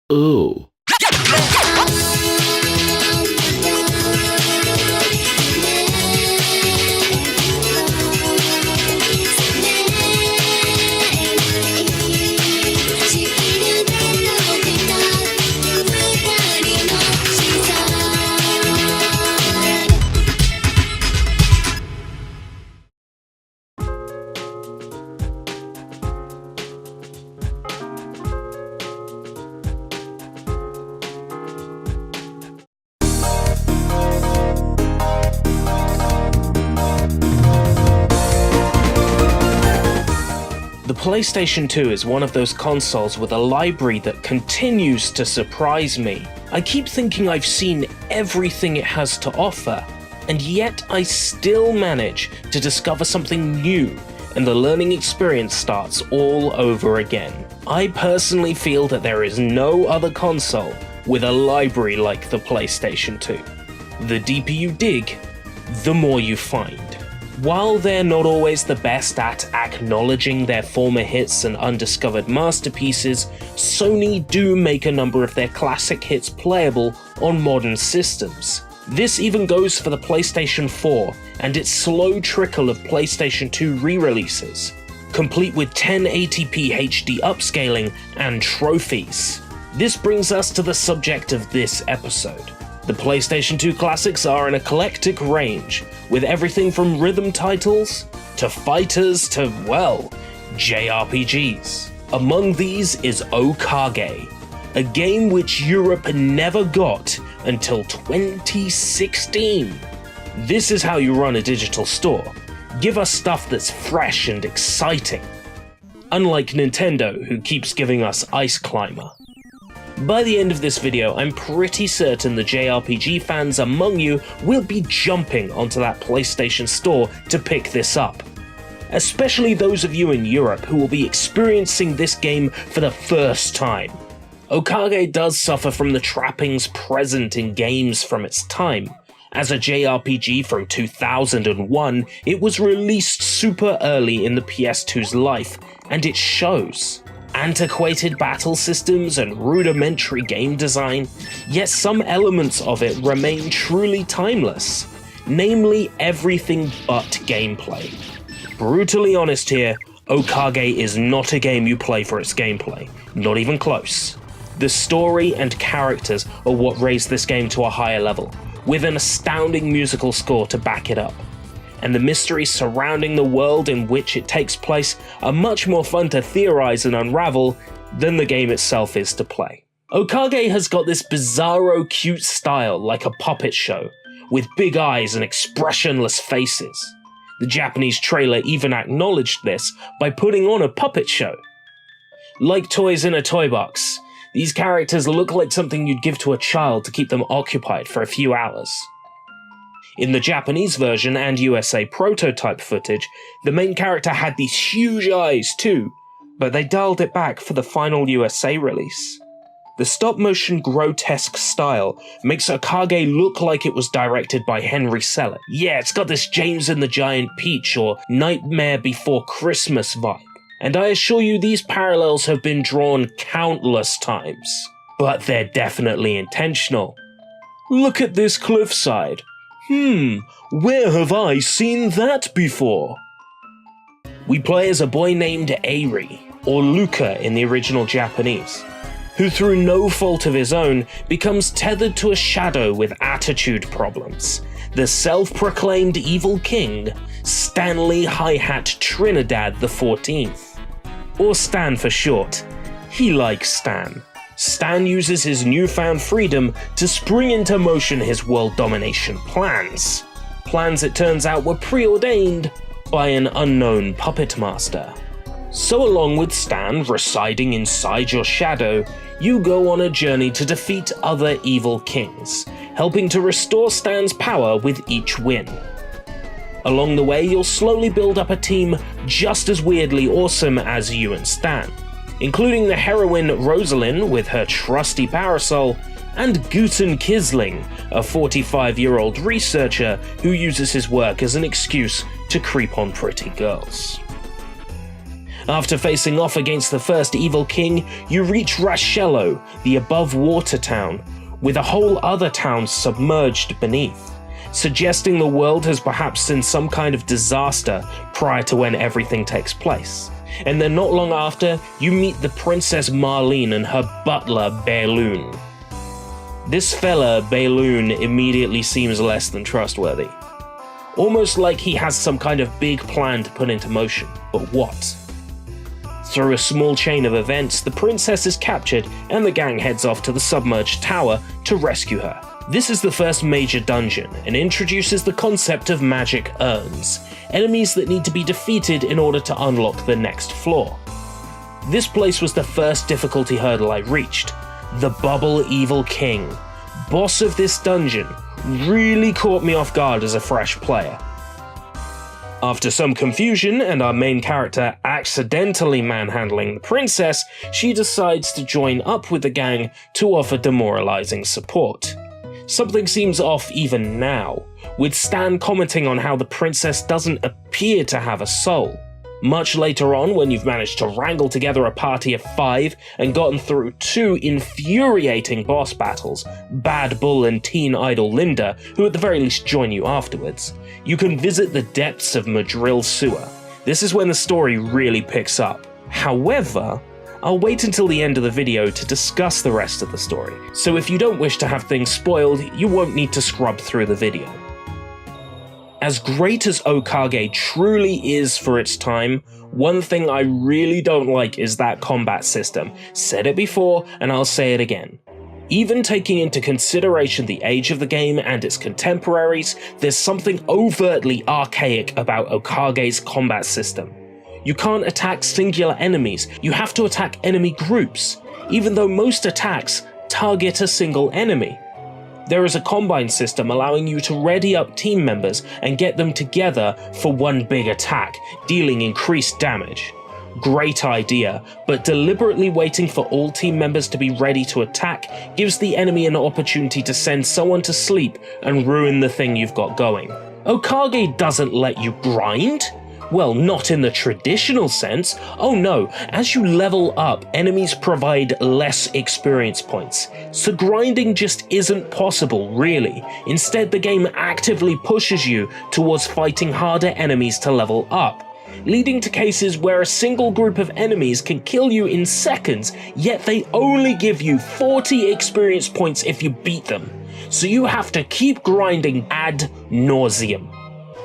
Oh. The PlayStation 2 is one of those consoles with a library that continues to surprise me. I keep thinking I've seen everything it has to offer, and yet I still manage to discover something new, and the learning experience starts all over again. I personally feel that there is no other console with a library like the PlayStation 2. The deeper you dig, the more you find. While they're not always the best at acknowledging their former hits and undiscovered masterpieces, Sony do make a number of their classic hits playable on modern systems. This even goes for the PlayStation 4 and its slow trickle of PlayStation 2 re-releases, complete with 1080p HD upscaling and trophies. This brings us to the subject of this episode. The PlayStation 2 classics are an eclectic range, with everything from rhythm titles, to fighters, to, well, JRPGs. Among these is Okage, a game which Europe never got until 2016. This is how you run a digital store. Give us stuff that's fresh and exciting. Unlike Nintendo, who keeps giving us Ice Climber. By the end of this video, I'm pretty certain the JRPG fans among you will be jumping onto that PlayStation Store to pick this up. Especially those of you in Europe who will be experiencing this game for the first time. Okage does suffer from the trappings present in games from its time. As a JRPG from 2001, it was released super early in the PS2's life, and it shows. Antiquated battle systems and rudimentary game design, yet some elements of it remain truly timeless, namely everything but gameplay. Brutally honest here, Okage is not a game you play for its gameplay, not even close. The story and characters are what raise this game to a higher level, with an astounding musical score to back it up. And the mysteries surrounding the world in which it takes place are much more fun to theorize and unravel than the game itself is to play. Okage has got this bizarro cute style like a puppet show, with big eyes and expressionless faces. The Japanese trailer even acknowledged this by putting on a puppet show. Like toys in a toy box, these characters look like something you'd give to a child to keep them occupied for a few hours. In the Japanese version and USA prototype footage, the main character had these huge eyes too, but they dialed it back for the final USA release. The stop-motion grotesque style makes Okage look like it was directed by Henry Selick. Yeah, it's got this James and the Giant Peach or Nightmare Before Christmas vibe, and I assure you these parallels have been drawn countless times, but they're definitely intentional. Look at this cliffside. Where have I seen that before? We play as a boy named Eiri, or Luca in the original Japanese, who through no fault of his own becomes tethered to a shadow with attitude problems, the self-proclaimed evil king, Stanley Hi-Hat Trinidad XIV. Or Stan for short. He likes Stan. Stan uses his newfound freedom to spring into motion his world domination plans. Plans it turns out were preordained by an unknown puppet master. So along with Stan residing inside your shadow, you go on a journey to defeat other evil kings, helping to restore Stan's power with each win. Along the way, you'll slowly build up a team just as weirdly awesome as you and Stan, including the heroine Rosalind with her trusty parasol, and Guten Kisling, a 45-year-old researcher who uses his work as an excuse to creep on pretty girls. After facing off against the first evil king, you reach Rashello, the above-water town, with a whole other town submerged beneath, suggesting the world has perhaps seen some kind of disaster prior to when everything takes place. And then not long after, you meet the Princess Marlene and her butler, Balloon. This fella, Balloon, immediately seems less than trustworthy. Almost like he has some kind of big plan to put into motion, but what? Through a small chain of events, the princess is captured and the gang heads off to the submerged tower to rescue her. This is the first major dungeon and introduces the concept of magic urns, enemies that need to be defeated in order to unlock the next floor. This place was the first difficulty hurdle I reached. The Bubble Evil King, boss of this dungeon, really caught me off guard as a fresh player. After some confusion and our main character accidentally manhandling the princess, she decides to join up with the gang to offer demoralizing support. Something seems off even now, with Stan commenting on how the princess doesn't appear to have a soul. Much later on, when you've managed to wrangle together a party of 5 and gotten through 2 infuriating boss battles, Bad Bull and teen idol Linda, who at the very least join you afterwards, you can visit the depths of Madril Sewer. This is when the story really picks up. However, I'll wait until the end of the video to discuss the rest of the story, so if you don't wish to have things spoiled, you won't need to scrub through the video. As great as Okage truly is for its time, one thing I really don't like is that combat system. Said it before, and I'll say it again. Even taking into consideration the age of the game and its contemporaries, there's something overtly archaic about Okage's combat system. You can't attack singular enemies, you have to attack enemy groups, even though most attacks target a single enemy. There is a combine system allowing you to ready up team members and get them together for one big attack, dealing increased damage. Great idea, but deliberately waiting for all team members to be ready to attack gives the enemy an opportunity to send someone to sleep and ruin the thing you've got going. Okage doesn't let you grind. Well, not in the traditional sense. Oh no, as you level up, enemies provide less experience points, so grinding just isn't possible, really. Instead, the game actively pushes you towards fighting harder enemies to level up, leading to cases where a single group of enemies can kill you in seconds, yet they only give you 40 experience points if you beat them, so you have to keep grinding ad nauseam.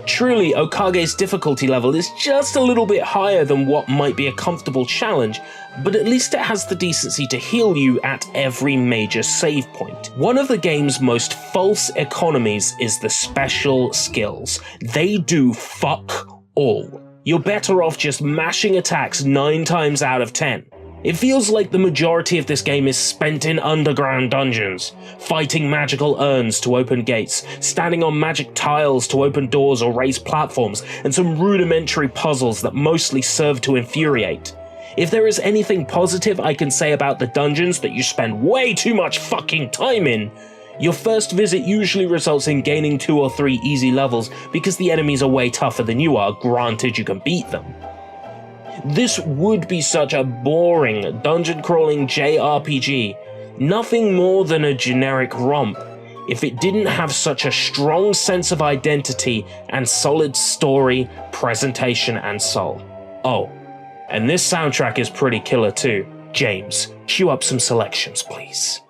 Truly, Okage's difficulty level is just a little bit higher than what might be a comfortable challenge, but at least it has the decency to heal you at every major save point. One of the game's most false economies is the special skills. They do fuck all. You're better off just mashing attacks 9 times out of 10. It feels like the majority of this game is spent in underground dungeons, fighting magical urns to open gates, standing on magic tiles to open doors or raise platforms, and some rudimentary puzzles that mostly serve to infuriate. If there is anything positive I can say about the dungeons that you spend way too much fucking time in, your first visit usually results in gaining 2 or 3 easy levels because the enemies are way tougher than you are, granted you can beat them. This would be such a boring dungeon-crawling JRPG, nothing more than a generic romp, if it didn't have such a strong sense of identity and solid story, presentation, and soul. Oh, and this soundtrack is pretty killer too. James, cue up some selections, please.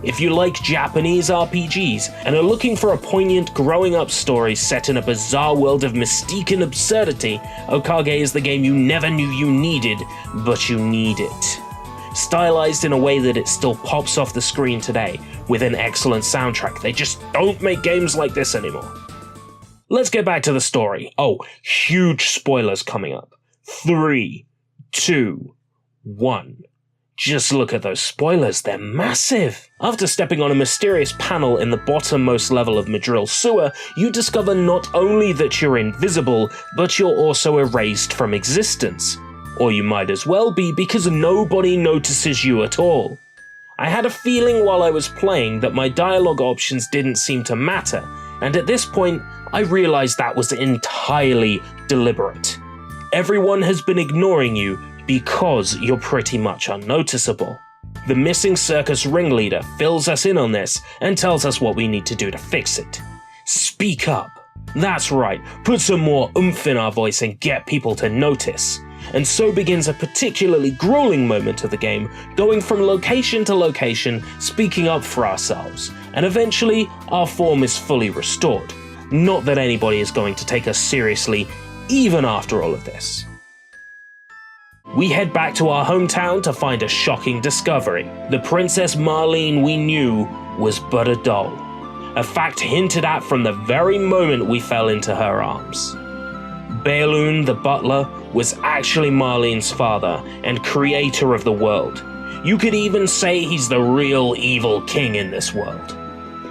If you like Japanese RPGs and are looking for a poignant growing up story set in a bizarre world of mystique and absurdity, Okage is the game you never knew you needed, but you need it. Stylized in a way that it still pops off the screen today, with an excellent soundtrack. They just don't make games like this anymore. Let's get back to the story. Oh, huge spoilers coming up. 3, 2, 1. Just look at those spoilers, they're massive! After stepping on a mysterious panel in the bottommost level of Madril Sewer, you discover not only that you're invisible, but you're also erased from existence. Or you might as well be, because nobody notices you at all. I had a feeling while I was playing that my dialogue options didn't seem to matter, and at this point, I realized that was entirely deliberate. Everyone has been ignoring you because you're pretty much unnoticeable. The missing circus ringleader fills us in on this and tells us what we need to do to fix it. Speak up. That's right, put some more oomph in our voice and get people to notice. And so begins a particularly grueling moment of the game, going from location to location, speaking up for ourselves, and eventually our form is fully restored. Not that anybody is going to take us seriously, even after all of this. We head back to our hometown to find a shocking discovery. The Princess Marlene we knew was but a doll. A fact hinted at from the very moment we fell into her arms. Baelun, the butler, was actually Marlene's father and creator of the world. You could even say he's the real evil king in this world.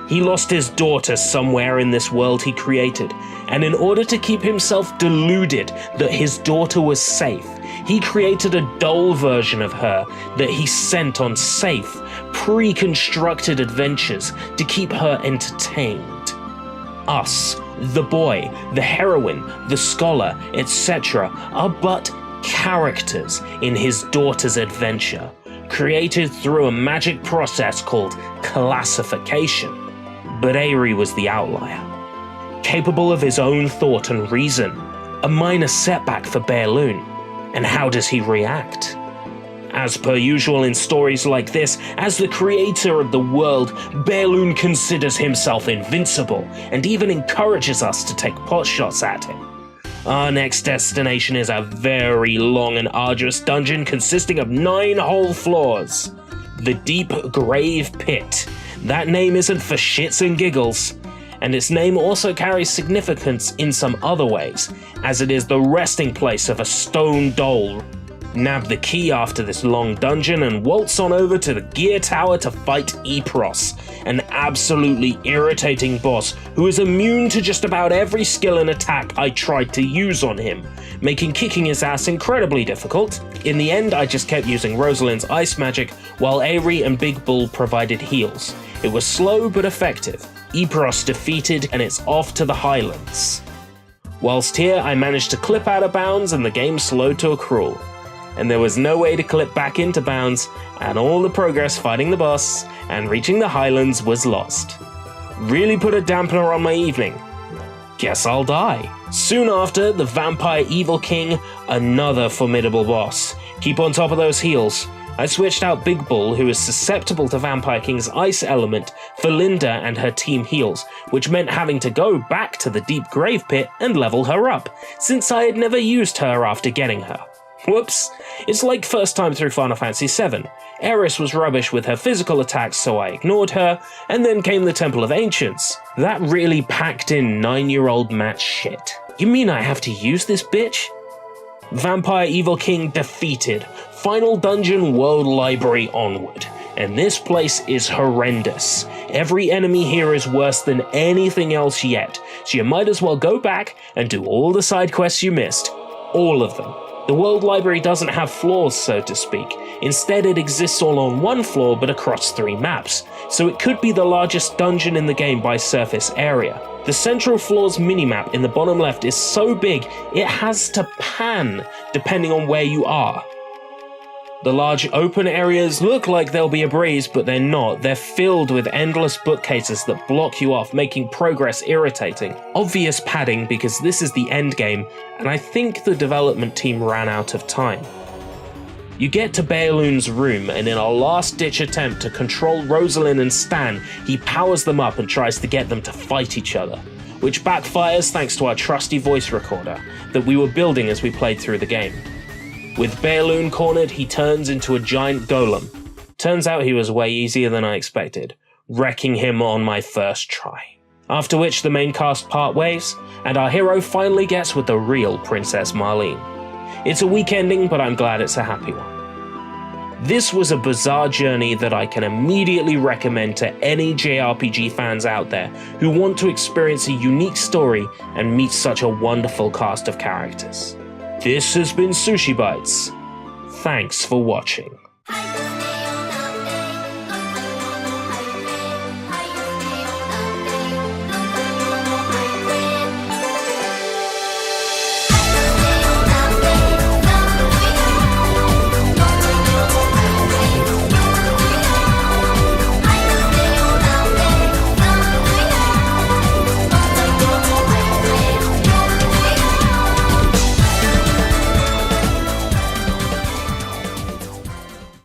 He lost his daughter somewhere in this world he created, and in order to keep himself deluded that his daughter was safe, he created a doll version of her that he sent on safe, pre-constructed adventures to keep her entertained. Us, the boy, the heroine, the scholar, etc. are but characters in his daughter's adventure, created through a magic process called classification. But Airi was the outlier. Capable of his own thought and reason, a minor setback for Baelun. And how does he react? As per usual in stories like this, as the creator of the world, Baelun considers himself invincible, and even encourages us to take potshots at him. Our next destination is a very long and arduous dungeon consisting of 9 whole floors. The Deep Grave Pit. That name isn't for shits and giggles. And its name also carries significance in some other ways, as it is the resting place of a stone doll. Nab the key after this long dungeon and waltz on over to the gear tower to fight Epros, an absolutely irritating boss who is immune to just about every skill and attack I tried to use on him, making kicking his ass incredibly difficult. In the end, I just kept using Rosalind's ice magic, while Airi and Big Bull provided heals. It was slow but effective. Epros defeated, and it's off to the Highlands. Whilst here, I managed to clip out of bounds and the game slowed to a crawl. And there was no way to clip back into bounds, and all the progress fighting the boss and reaching the Highlands was lost. Really put a dampener on my evening. Guess I'll die. Soon after, the Vampire Evil King, another formidable boss. Keep on top of those heals. I switched out Big Bull, who is susceptible to Vampire King's ice element, for Linda and her team heals, which meant having to go back to the Deep Grave Pit and level her up, since I had never used her after getting her. Whoops, it's like first time through Final Fantasy VII. Eris was rubbish with her physical attacks, so I ignored her, and then came the Temple of Ancients. That really packed in 9-year-old Matt shit. You mean I have to use this bitch? Vampire Evil King defeated. Final dungeon, world library onward. And this place is horrendous. Every enemy here is worse than anything else yet, so you might as well go back and do all the side quests you missed. All of them. The world library doesn't have floors, so to speak. Instead, it exists all on one floor but across 3 maps, so it could be the largest dungeon in the game by surface area. The central floor's minimap in the bottom left is so big, it has to pan depending on where you are. The large open areas look like they'll be a breeze, but they're not. They're filled with endless bookcases that block you off, making progress irritating. Obvious padding because this is the end game, and I think the development team ran out of time. You get to Baeloon's room, and in a last-ditch attempt to control Rosalind and Stan, he powers them up and tries to get them to fight each other, which backfires thanks to our trusty voice recorder that we were building as we played through the game. With Baeloon cornered, he turns into a giant golem. Turns out he was way easier than I expected, wrecking him on my first try. After which the main cast part ways, and our hero finally gets with the real Princess Marlene. It's a weak ending, but I'm glad it's a happy one. This was a bizarre journey that I can immediately recommend to any JRPG fans out there who want to experience a unique story and meet such a wonderful cast of characters. This has been Sushi Bites. Thanks for watching.